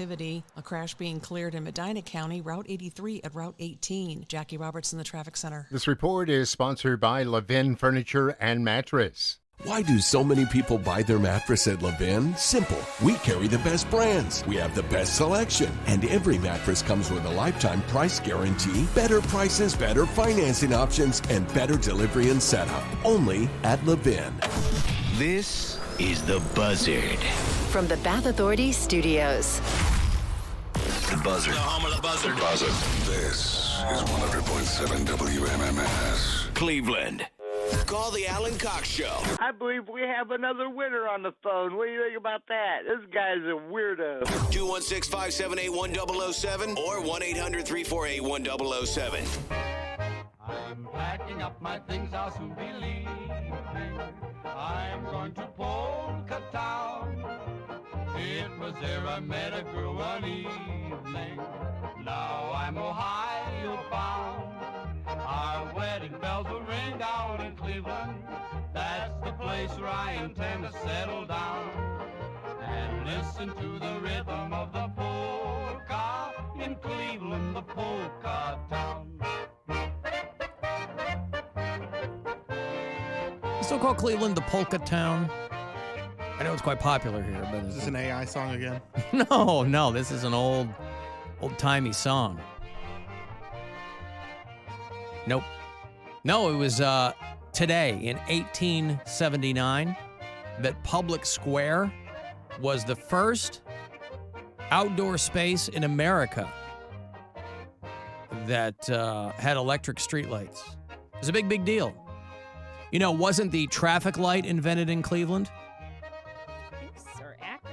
activity. A crash being cleared in Medina County, Route 83 at Route 18. Jackie Roberts in the Traffic Center. This report is sponsored by Levin Furniture and Mattress. Why do so many people buy their mattress at Levin? Simple. We carry the best brands. We have the best selection. And every mattress comes with a lifetime price guarantee, better prices, better financing options, and better delivery and setup. Only at Levin. This is The Buzzard. From the Bath Authority Studios. The Buzzard. The home of the Buzzard. The Buzzard. This is 100.7 WMMS. Cleveland. Call the Alan Cox Show. I believe we have another winner on the phone. What do you think about that? This guy's a weirdo. 216-578-1007 or 1-800-348-1007. I'm packing up my things, I'll soon be leaving. I'm going to Polka Town. It was there I met a girl one evening. Now I'm Ohio bound. Our wedding bells will ring out in Cleveland. That's the place where I intend to settle down and listen to the rhythm of the polka in Cleveland, the polka town. Still call Cleveland the polka town. I know it's quite popular here, but is this an AI song again? No, this is an old-timey song. Nope. No, it was today in 1879 that Public Square was the first outdoor space in America that had electric streetlights. It was a big deal. You know, wasn't the traffic light invented in Cleveland?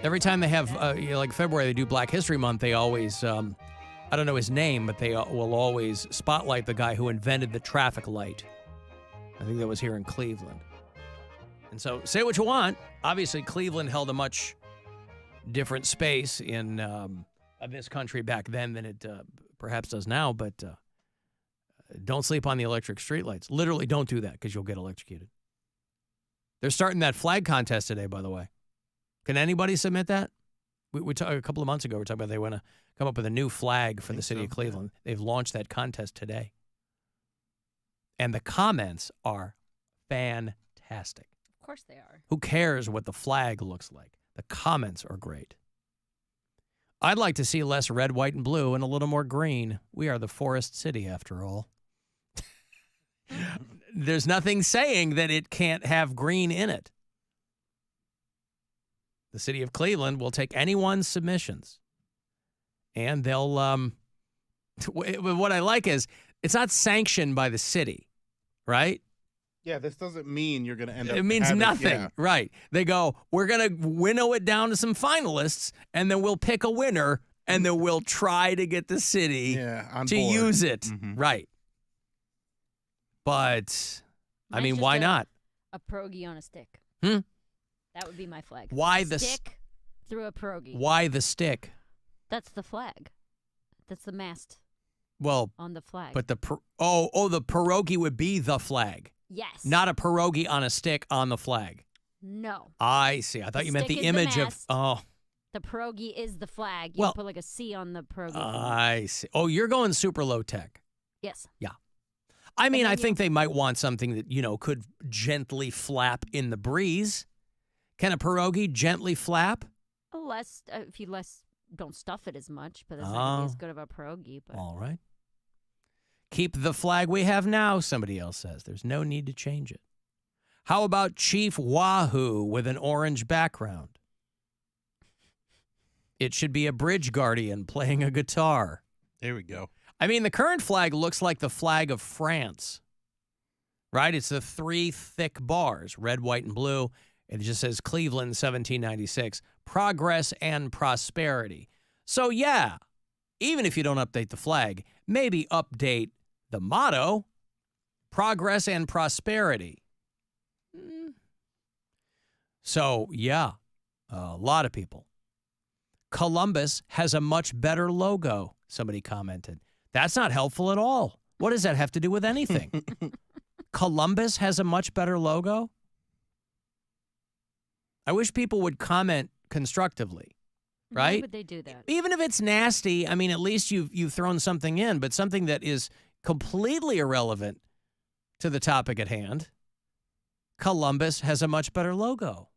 Every time they have, like February, they do Black History Month, they always... I don't know his name, but they will always spotlight the guy who invented the traffic light. I think that was here in Cleveland. And so, say what you want. Obviously, Cleveland held a much different space in this country back then than it perhaps does now, but don't sleep on the electric streetlights. Literally, don't do that because you'll get electrocuted. They're starting that flag contest today, by the way. Can anybody submit that? We talked a couple of months ago. We talked about they want to come up with a new flag for the city of Cleveland. Yeah. They've launched that contest today. And the comments are fantastic. Of course they are. Who cares what the flag looks like? The comments are great. I'd like to see less red, white, and blue and a little more green. We are the forest city, after all. There's nothing saying that it can't have green in it. The city of Cleveland will take anyone's submissions, and they'll, what I like is it's not sanctioned by the city, right? Yeah, this doesn't mean you're going to end up. It means nothing, right? They go, we're going to winnow it down to some finalists, and then we'll pick a winner, and then we'll try to get the city to use it, right? But, I mean, why not? A pierogi on a stick. That would be my flag. Why the stick through a pierogi? Why the stick? That's the flag. That's the mast. Well, on the flag. But the pierogi would be the flag. Yes. Not a pierogi on a stick on the flag. No. I see. I thought you meant the image of. Oh. The pierogi is the flag. You put like a C on the pierogi. I see. Oh, you're going super low tech. Yes. Yeah. I mean, I think they might want something that, could gently flap in the breeze. Can a pierogi gently flap? Less, if you don't stuff it as much, but that's not as good of a pierogi. But. All right. Keep the flag we have now, somebody else says. There's no need to change it. How about Chief Wahoo with an orange background? It should be a bridge guardian playing a guitar. There we go. I mean, the current flag looks like the flag of France, right? It's the three thick bars, red, white, and blue. It just says Cleveland, 1796, progress and prosperity. So, yeah, even if you don't update the flag, maybe update the motto, progress and prosperity. So, yeah, a lot of people. Columbus has a much better logo, somebody commented. That's not helpful at all. What does that have to do with anything? Columbus has a much better logo? I wish people would comment constructively. right? Why would they do that? Even if it's nasty, I mean, at least you've thrown something in, but something that is completely irrelevant to the topic at hand. Columbus has a much better logo,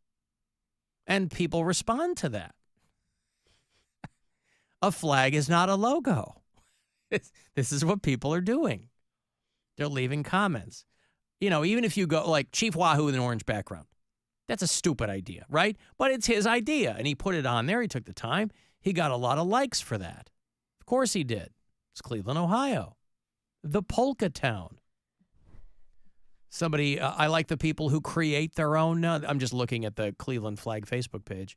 and people respond to that. A flag is not a logo. This is what people are doing. They're leaving comments. You know, even if you go like Chief Wahoo with an orange background, that's a stupid idea, right? But it's his idea, and he put it on there. He took the time. He got a lot of likes for that. Of course he did. It's Cleveland, Ohio, the polka town. Somebody, I like the people who create their own. I'm just looking at the Cleveland flag Facebook page.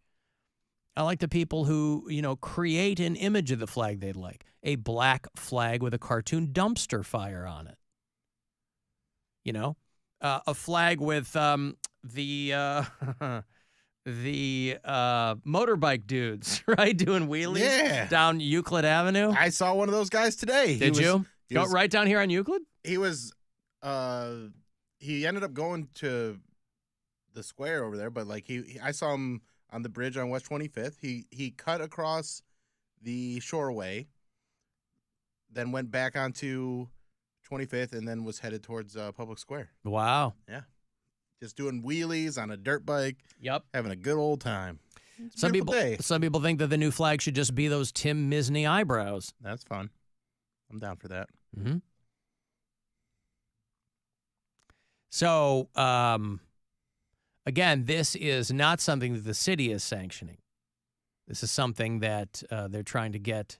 I like the people who, create an image of the flag they'd like. A black flag with a cartoon dumpster fire on it. A flag with the motorbike dudes, right, doing wheelies down Euclid Avenue. I saw one of those guys today. Did you? Go right down here on Euclid? He was, he ended up going to the square over there, but I saw him on the bridge on West 25th. He cut across the shoreway, then went back onto 25th, and then was headed towards Public Square. Wow. Yeah. Just doing wheelies on a dirt bike. Yep. Having a good old time. Some people think that the new flag should just be those Tim Misney eyebrows. That's fun. I'm down for that. Mm-hmm. So, again, this is not something that the city is sanctioning. This is something that they're trying to get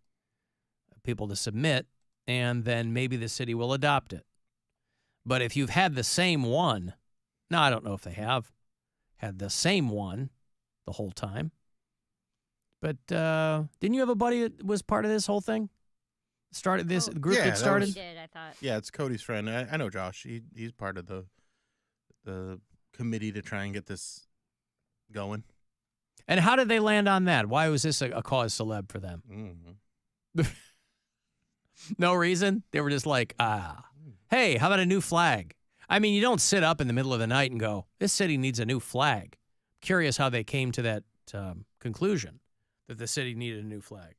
people to submit, and then maybe the city will adopt it. But if you've had the same one, no, I don't know if they have had the same one the whole time. But didn't you have a buddy that was part of this whole thing? Started this group that started? He did, I thought. Yeah, it's Cody's friend. I know Josh. He's part of the committee to try and get this going. And how did they land on that? Why was this a cause celeb for them? Mm-hmm. No reason? They were just like, hey, how about a new flag? I mean, you don't sit up in the middle of the night and go, this city needs a new flag. Curious how they came to that conclusion that the city needed a new flag.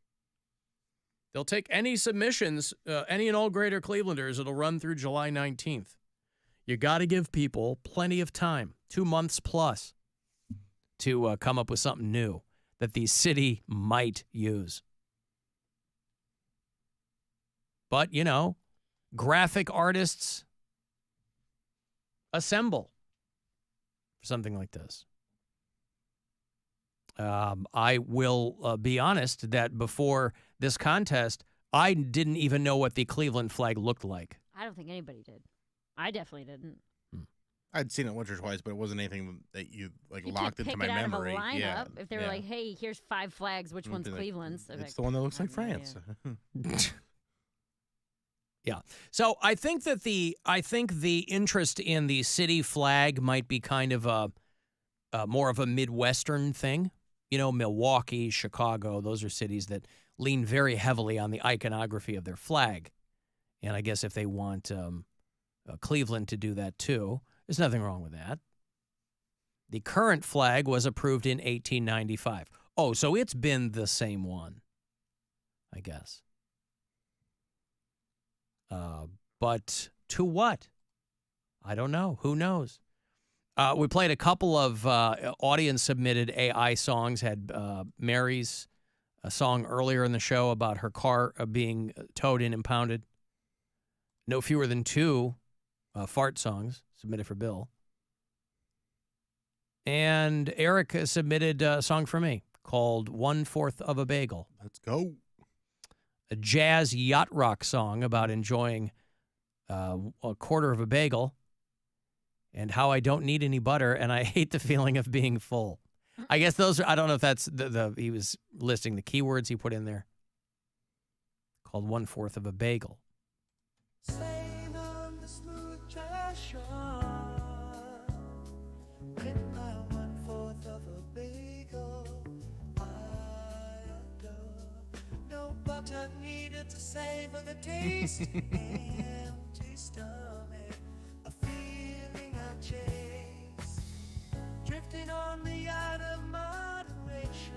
They'll take any submissions, any and all Greater Clevelanders. It'll run through July 19th. You got to give people plenty of time, 2 months plus, to come up with something new that the city might use. But, graphic artists assemble for something like this. I will be honest that before this contest, I didn't even know what the Cleveland flag looked like. I don't think anybody did. I definitely didn't. I'd seen it once or twice, but it wasn't anything that you You locked could into pick my it out memory. Of a lineup. Yeah, If they were like, "Hey, here's 5 flags. Which one's Cleveland's?" It's the one that looks like France. Yeah. So I think that the interest in the city flag might be kind of a more of a Midwestern thing. Milwaukee, Chicago, those are cities that lean very heavily on the iconography of their flag. And I guess if they want Cleveland to do that too, there's nothing wrong with that. The current flag was approved in 1895. Oh, so it's been the same one, I guess. But to what? I don't know. Who knows? We played a couple of audience-submitted AI songs. Had Mary's a song earlier in the show about her car being towed and impounded. No fewer than 2 fart songs submitted for Bill. And Eric submitted a song for me called 1/4 of a Bagel. Let's go. A jazz yacht rock song about enjoying a quarter of a bagel and how I don't need any butter and I hate the feeling of being full. I guess those are, I don't know if that's he was listing the keywords he put in there. Called 1/4 of a Bagel. Sailing on the smooth treasure with my 1/4 of a bagel. I adore no butter needed to savor the taste. Empty stomach, a feeling I chase, drifting on the yacht of moderation.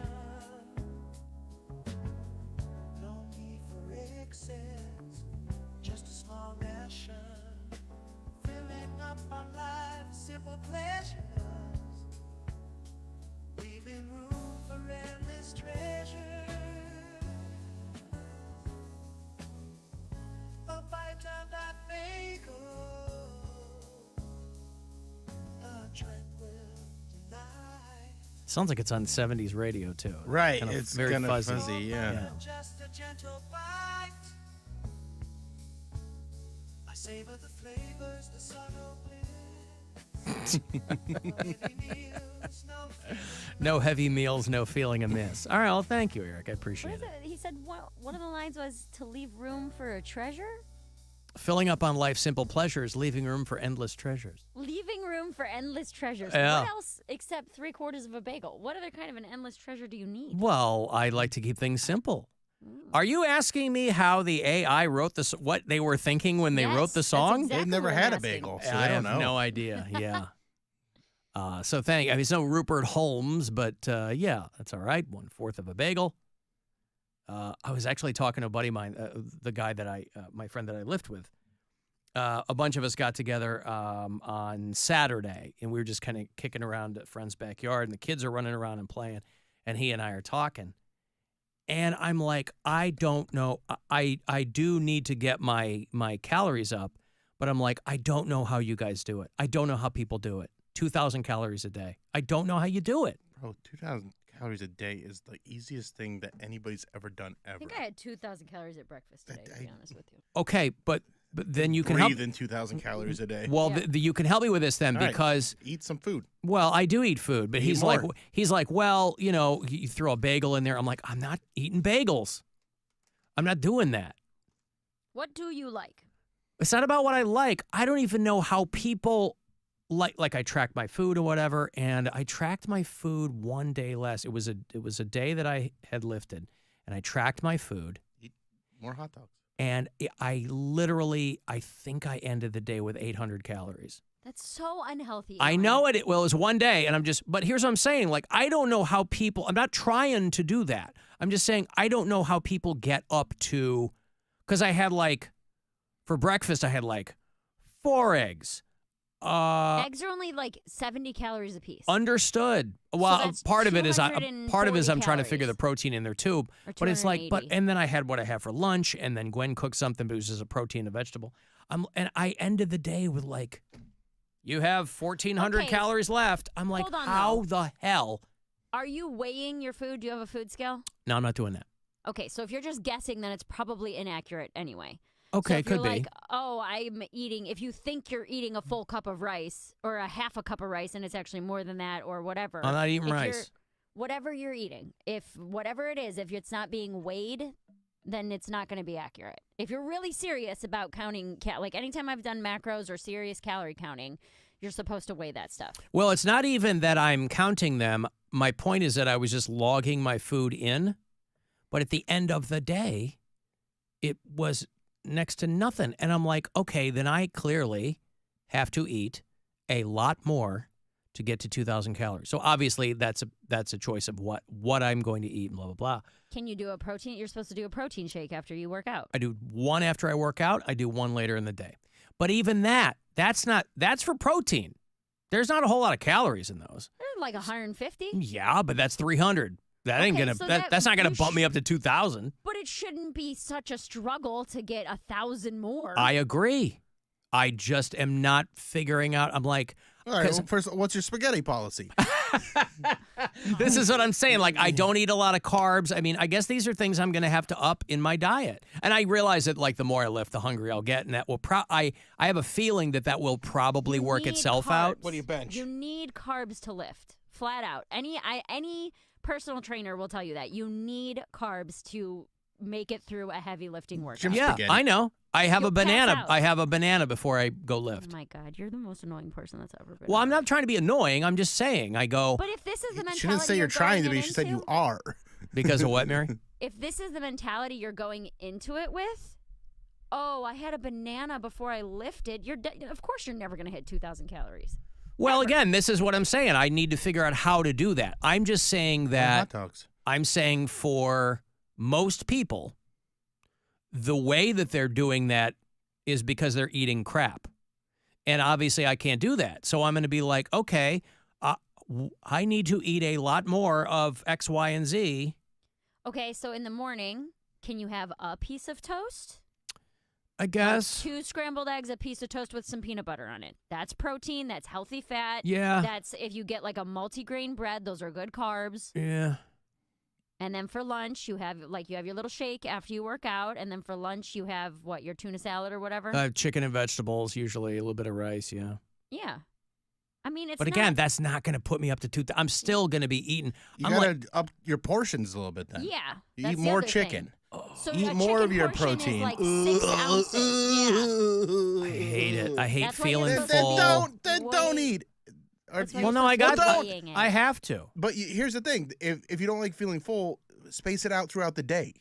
Sounds like it's on 70s radio, too. Right. Kind of It's very kind of fuzzy. fuzzy, yeah. Just a gentle bite. I savor the flavors, the subtle bliss. No heavy meals, no feeling amiss. All right, well, thank you, Eric. I appreciate What is it. it? He said one of the lines was to leave room for a treasure? Filling up on life's simple pleasures, leaving room for endless treasures. Leaving room for endless treasures. Yeah. What else except 3/4 of a bagel? What other kind of an endless treasure do you need? Well, I like to keep things simple. Are you asking me how the AI wrote this? What they were thinking when they Yes, wrote the that's song? exactly They've never what had I'm a bagel, so I they don't have know. no idea. Yeah. So thank. I mean, it's no Rupert Holmes, but yeah, that's all right. 1/4 of a bagel. I was actually talking to a buddy of mine, the guy that my friend that I lived with. A bunch of us got together on Saturday, and we were just kind of kicking around a friend's backyard, and the kids are running around and playing, and he and I are talking. And I'm like, I don't know. I do need to get my calories up, but I'm like, I don't know how you guys do it. I don't know how people do it. 2,000 calories a day. I don't know how you do it. Bro, 2,000 calories a day is the easiest thing that anybody's ever done ever. I think I had 2,000 calories at breakfast today, to be honest with you. Okay, but then you can help. Breathe in 2,000 calories a day. Well, Yeah. you can help me with this then All right, because eat some food. well, I do eat food, but Eat he's more. like, well, you know, you throw a bagel in there. I'm like, I'm not eating bagels. I'm not doing that. What do you like? It's not about what I like. I don't even know how people like I track my food or whatever, and I tracked my food one day less. It was a day that I had lifted, and I tracked my food, Eat more hot dogs. and I think I ended the day with 800 calories. That's so unhealthy. I Alan. know it. Well, it was one day, and but here's what I'm saying. Like, I don't know how people, I'm not trying to do that. I'm just saying I don't know how people get up to, because I had for breakfast, I had 4 eggs. Eggs are only 70 calories a piece. Understood. Well, that's part of it is I'm 240 trying to figure the protein in there too. Or But it's 280. and then I had what I had for lunch, and then Gwen cooked something, but it was just a protein and vegetable. And I ended the day with you have 1,400 Okay. calories left. I'm like, Hold on, how though. the hell? Are you weighing your food? Do you have a food scale? No, I'm not doing that. Okay, so if you're just guessing, then it's probably inaccurate anyway. Okay, so if could you're be. like, oh, I'm eating, if you think you're eating a full cup of rice or a half a cup of rice and it's actually more than that or whatever. I'm not eating if rice. Whatever you're eating, whatever it is, if it's not being weighed, then it's not going to be accurate. If you're really serious about counting, anytime I've done macros or serious calorie counting, you're supposed to weigh that stuff. Well, it's not even that I'm counting them. My point is that I was just logging my food in. But at the end of the day, it was next to nothing. And I'm like, okay, then I clearly have to eat a lot more to get to 2,000 calories. So obviously that's a choice of what I'm going to eat and blah, blah, blah. Can you do a protein? You're supposed to do a protein shake after you work out. I do one after I work out. I do one later in the day. But even that's for protein. There's not a whole lot of calories in those. They're like 150. Yeah, but that's 300. That ain't Okay, gonna. so That's not gonna you bump me up to 2,000. But it shouldn't be such a struggle to get 1,000 more. I agree. I just am not figuring out. I'm like, All right, well, first, what's your spaghetti policy? this is what I'm saying. I don't eat a lot of carbs. I mean, I guess these are things I'm going to have to up in my diet. And I realize that the more I lift, the hungrier I'll get, and that will I have a feeling that will probably work need itself carbs. out. What do you bench? You need carbs to lift, flat out. Any personal trainer will tell you that you need carbs to make it through a heavy lifting workout. Yeah, spaghetti. I know. I have You'll a banana. pass out. I have a banana before I go Oh lift. my God, you're the most annoying person that's ever been. Well, I'm on. not trying to be annoying. I'm just saying. I go But if this is the mentality, She didn't say you're trying to be. She said you into, are. because of what, Mary? If this is the mentality you're going into it with, oh, I had a banana before I lifted. Of course, you're never going to hit 2,000 calories. Well, again, this is what I'm saying. I need to figure out how to do that. I'm just saying that. Hot dogs. I'm saying for most people, the way that they're doing that is because they're eating crap. And obviously I can't do that. So I'm going to be like, okay, I need to eat a lot more of X, Y, and Z. Okay, so in the morning, can you have a piece of toast? I guess. Like 2 scrambled eggs, a piece of toast with some peanut butter on it. That's protein. That's healthy fat. Yeah. That's if you get like a multigrain bread, those are good carbs. Yeah. And then for lunch, you have your little shake after you work out. And then for lunch, you have your tuna salad or whatever? Chicken and vegetables, usually a little bit of rice, yeah. Yeah. I mean, it's But again, that's not going to put me up to 2. I'm still going to be eating. You gotta up your portions a little bit then. Yeah. You that's eat the more other chicken. thing. So Eat a more of chicken your portion protein. Is like 6 ounces. I hate it. I hate That's why feeling you're full. Then don't eat. Well, no, I have to. But here's the thing: if you don't like feeling full, space it out throughout the day.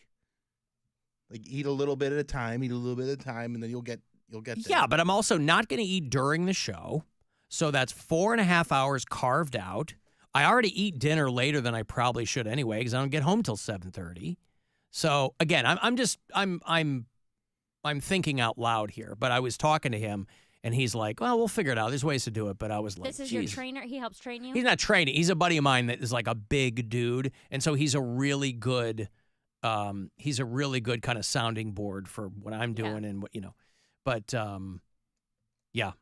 Like eat a little bit at a time, and then you'll get there. Yeah, but I'm also not going to eat during the show. So that's 4.5 hours carved out. I already eat dinner later than I probably should anyway because I don't get home till 7:30. So again, I'm thinking out loud here. But I was talking to him, and he's like, "Well, we'll figure it out. There's ways to do it." But I was like, This is your trainer? He helps train you? He's not training. He's a buddy of mine that is like a big dude, and so he's a really good kind of sounding board for what I'm doing and what But yeah,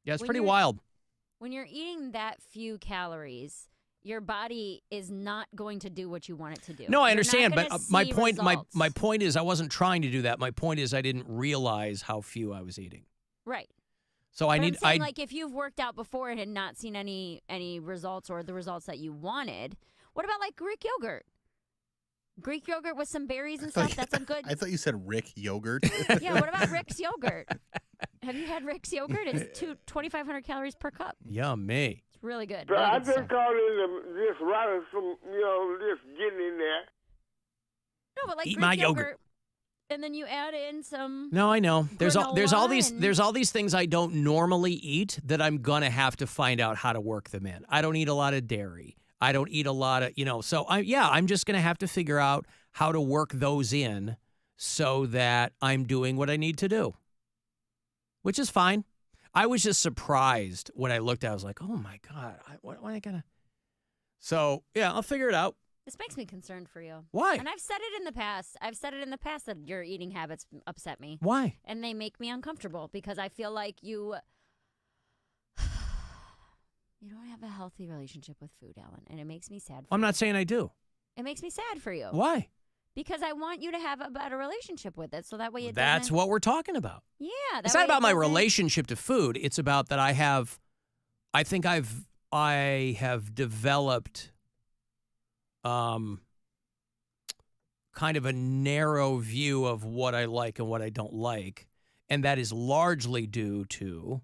it's pretty wild. When you're eating that few calories, your body is not going to do what you want it to do. No, I You're understand, not but gonna my see point results. my point is I wasn't trying to do that. My point is I didn't realize how few I was eating. Right. So I'm saying, like if you've worked out before and had not seen any results or the results that you wanted, what about like Greek yogurt? Greek yogurt with some berries and stuff. That's a good. I thought you said Rick yogurt. Yeah. What about Rick's yogurt? Have you had Rick's yogurt? It's 2,500 calories per cup. Yummy. It's really good. So Really I good just stuff. called in just running some, just getting in there. No, but like Eat Greek my yogurt. and then you add in some. No, I know. There's all granola these things I don't normally eat that I'm gonna have to find out how to work them in. I don't eat a lot of dairy. I don't eat a lot of, so I'm just going to have to figure out how to work those in so that I'm doing what I need to do, which is fine. I was just surprised when I looked at it. I was like, oh, my God, what am I going to? So, yeah, I'll figure it out. This makes me concerned for you. Why? And I've said it in the past. That your eating habits upset me. Why? And they make me uncomfortable because I feel like you don't have a healthy relationship with food, Alan, and it makes me sad. I'm not saying I do. It makes me sad for you. Why? Because I want you to have a better relationship with it, so that way it That's doesn't. what we're talking about. Yeah, It's not about my relationship to food. It's about that I have developed kind of a narrow view of what I like and what I don't like, and that is largely due to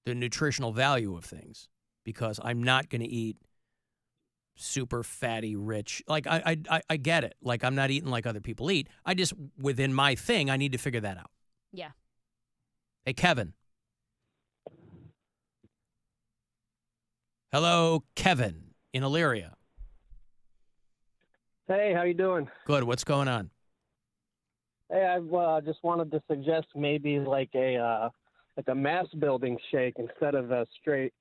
the nutritional value of things. Because I'm not going to eat super fatty, rich. Like, I get it. Like, I'm not eating like other people eat. I just, within my thing, I need to figure that out. Yeah. Hey, Kevin. Hello, Kevin in Elyria. Hey, how you doing? Good. What's going on? Hey, I just wanted to suggest maybe like a mass building shake instead of a straight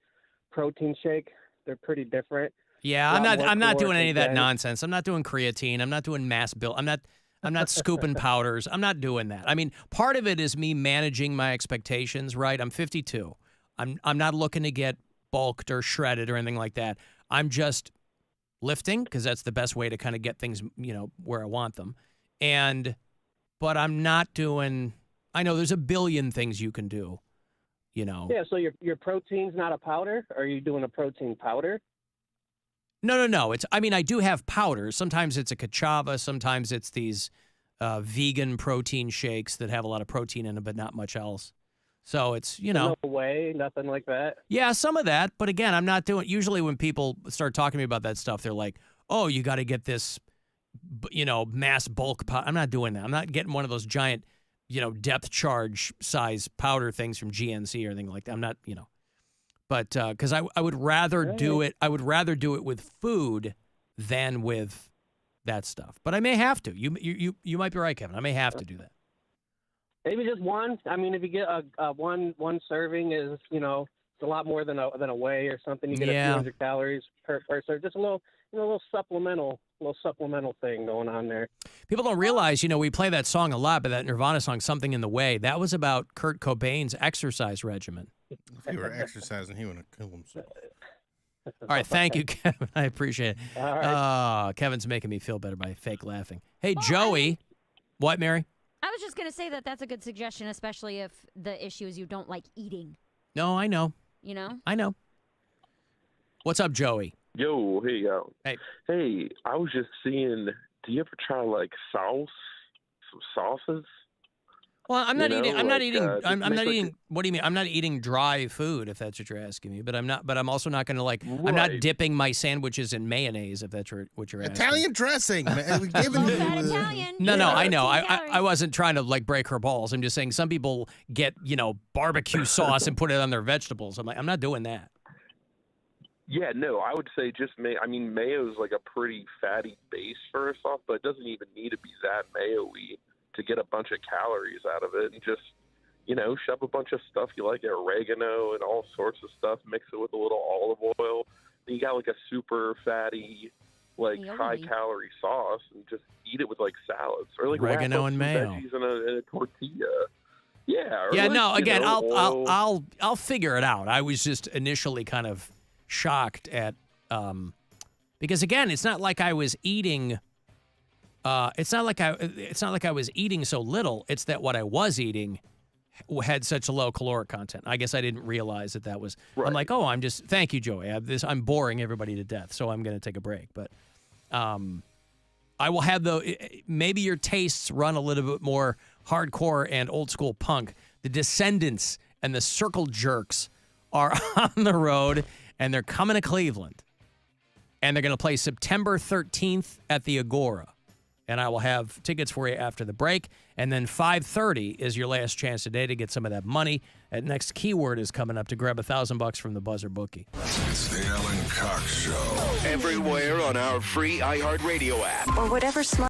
protein shake. They're pretty different. Yeah, I'm not doing any of that nonsense. I'm not doing creatine. I'm not doing mass build. I'm not scooping powders. I'm not doing that. I mean, part of it is me managing my expectations, right? I'm 52. I'm not looking to get bulked or shredded or anything like that. I'm just lifting because that's the best way to kind of get things, where I want them. But I'm not doing, I know there's a billion things you can do, Yeah, so your protein's not a powder? Or are you doing a protein powder? No. I do have powders. Sometimes it's a cachava. Sometimes it's these vegan protein shakes that have a lot of protein in them, but not much else. So it's, No whey, nothing like that? Yeah, some of that. But again, I'm not doing, usually when people start talking to me about that stuff, they're like, oh, you got to get this, mass bulk powder. I'm not doing that. I'm not getting one of those giant, depth charge size powder things from GNC or anything like that. I'm not, but because I would rather do it. I would rather do it with food than with that stuff. But I may have to. You might be right, Kevin. I may have to do that. Maybe just one. I mean, if you get a one serving is, it's a lot more than a whey or something. You get a few hundred calories per serving. Just a little supplemental little supplemental thing going on there. People don't realize, we play that song a lot, but that Nirvana song, Something in the Way, that was about Kurt Cobain's exercise regimen. If he were exercising, he would have killed himself. All right, thank you, Kevin. I appreciate it. All right. Kevin's making me feel better by fake laughing. Hey, Joey. What, Mary? I was just going to say that that's a good suggestion, especially if the issue is you don't like eating. No, I know. I know. What's up, Joey? Yo, hey, Hey. Hey, I was just seeing, do you ever try, like, some sauces? Well, I'm not eating. I'm not eating. I'm not like eating. What do you mean? I'm not eating dry food, if that's what you're asking me. But I'm not. But I'm also not going to I'm not dipping my sandwiches in mayonnaise, if that's what you're asking. Italian dressing, man. We've given you. Italian. No, I know. I wasn't trying to break her balls. I'm just saying some people get barbecue sauce and put it on their vegetables. I'm not doing that. Yeah, no, I would say just mayo is like a pretty fatty base for a sauce, but it doesn't even need to be that mayo-y to get a bunch of calories out of it, and just, shove a bunch of stuff you like, oregano and all sorts of stuff, mix it with a little olive oil, then you got like a super fatty, high-calorie sauce, and just eat it with salads, or oregano and mayo, veggies in a tortilla. Yeah. Or Yeah. No. Again, I'll figure it out. I was just initially kind of shocked at because again, it's not like I was eating. It's not like I was eating so little. It's that what I was eating had such a low caloric content. I guess I didn't realize that was. Right. I'm like, thank you, Joey. I'm boring everybody to death, so I'm going to take a break. But I will have maybe your tastes run a little bit more hardcore and old school punk. The Descendants and the Circle Jerks are on the road, and they're coming to Cleveland, and they're going to play September 13th at the Agora. And I will have tickets for you after the break. And then 5:30 is your last chance today to get some of that money. That next keyword is coming up to grab $1,000 from the Buzzard Bookie. It's the Alan Cox Show. Everywhere on our free iHeartRadio app. Or whatever smart